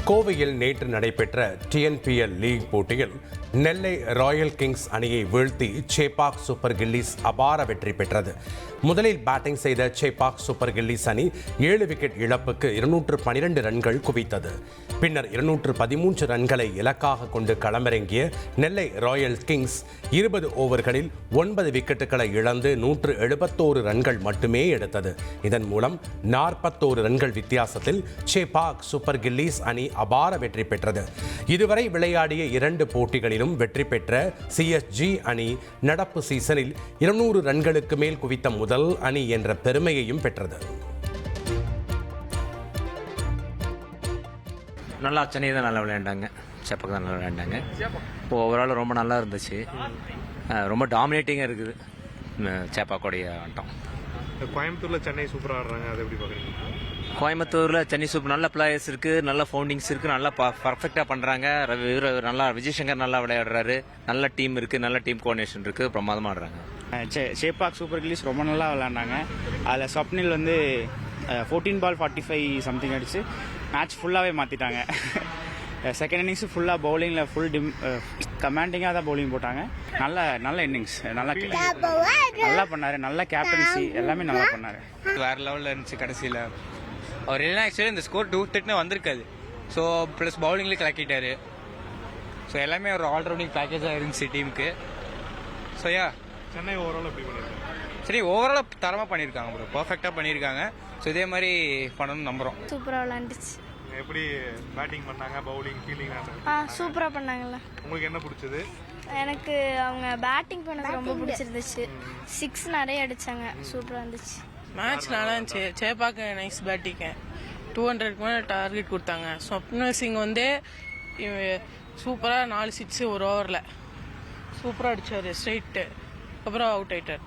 கோவையில் நேற்று நடைபெற்ற டிஎன்பிஎல் லீக் போட்டியில் நெல்லை ராயல் கிங்ஸ் அணியை வீழ்த்தி சேப்பாக் சூப்பர் கில்லிஸ் அபார வெற்றி பெற்றது. முதலில் பேட்டிங் செய்த சேப்பாக் சூப்பர் கில்லிஸ் அணி 7 விக்கெட் இழப்புக்கு 212 ரன்கள் குவித்தது. பின்னர் 213 ரன்களை இலக்காக கொண்டு களமிறங்கிய நெல்லை ராயல் கிங்ஸ் 20 ஓவர்களில் 9 விக்கெட்டுகளை இழந்து 171 ரன்கள் மட்டுமே எடுத்தது. இதன் மூலம் 41 ரன்கள் வித்தியாசத்தில் சேப்பாக் சூப்பர் கில்லிஸ் அணி அபார வெற்றி பெற்றது. இதுவரை விளையாடிய 2 போட்டிகளிலும் வெற்றி பெற்ற சிஎஸ்ஜி அணி நடப்பு சீசனில் 200 ரன்களுக்கு மேல் குவித்த முதல் அணி என்ற பெருமையையும் பெற்றது. நல்லா சென்னை தான் நல்லா விளையாண்டாங்க, சேப்பாக் தான் நல்லா விளையாண்டாங்க. இப்போ ஓவரால் ரொம்ப நல்லா இருந்துச்சு, ரொம்ப டாமினேட்டிங்காக இருக்குது சேப்பாக்கோடைய ஆட்டம். கோயம்புத்தூர்ல சென்னை சூப்பராக ஆடுறாங்க, அதை எப்படி பார்க்குறீங்க? கோயம்புத்தூரில் சென்னை சூப்பர் நல்ல பிளேயர்ஸ் இருக்குது, நல்ல ஃபவுண்டிங்ஸ் இருக்குது, நல்லா பர்ஃபெக்டாக பண்ணுறாங்க. நல்லா விஜய்சங்கர் நல்லா விளையாடுறாரு, நல்ல டீம் இருக்குது, நல்ல டீம் கோஆர்டினேஷன் இருக்குது, பிரமாதமாக ஆடுறாங்க. சேப்பாக் சூப்பர் கில்லிஸ் ரொம்ப நல்லா விளையாண்டாங்க. அதில் ஸ்வப்னில் வந்து 14 பால் 45 சம்திங் அடிச்சு மேட்ச் ஃபுல்லாகவே மாற்றிட்டாங்க. செகண்ட் இன்னிங்ஸு ஃபுல்லாக பவுலிங்கில் ஃபுல் கமாண்டிங்காக தான் பவுலிங் போட்டாங்க. நல்ல இன்னிங்ஸ், நல்லா பண்ணார், நல்ல கேப்டன்சி, எல்லாமே நல்லா பண்ணார். வேறு லெவலில் இருந்துச்சு. கடைசியில் அவர் இல்லைனா ஆக்சுவலி இந்த ஸ்கோர் 230 வந்திருக்காது. ஸோ ப்ளஸ் பவுலிங்கில் கலக்கிட்டாரு. ஸோ எல்லாமே ஒரு ஆல்ரவுண்டிங் பேக்கேஜாக இருந்துச்சு டீமுக்கு. ஸோ சென்னை ஓவரால் எப்படி பண்ணியிருக்காங்க? சரி, ஓவரால் தரமாக பண்ணியிருக்காங்க ப்ரோ, பர்ஃபெக்டாக பண்ணியிருக்காங்க. ஸோ இதே மாதிரி பண்ணணும்னு நம்புகிறோம். சூப்பராக விளையாண்டுச்சு. எப்படி பேட்டிங் பண்ணாங்க, பவுலிங், ஃபீல்டிங்? சூப்பராக பண்ணாங்கல்ல. உங்களுக்கு என்ன பிடிச்சது? எனக்கு அவங்க பேட்டிங் பண்ணது ரொம்ப பிடிச்சிருந்துச்சு. 6 நிறைய அடிச்சாங்க, சூப்பராக இருந்துச்சு. மேட்ச் நல்லா இருந்துச்சு. சேப்பாக்கு நைஸ் பேட்டிங்க, 200க்கு மேலே டார்கெட் கொடுத்தாங்க. ஸ்வப்னல் சிங் வந்து சூப்பராக 4 6 ஒரு ஓவரில் சூப்பராக அடித்தார் ஸ்ட்ரைட்டு, அப்புறம் அவுட் ஆயிட்டார்.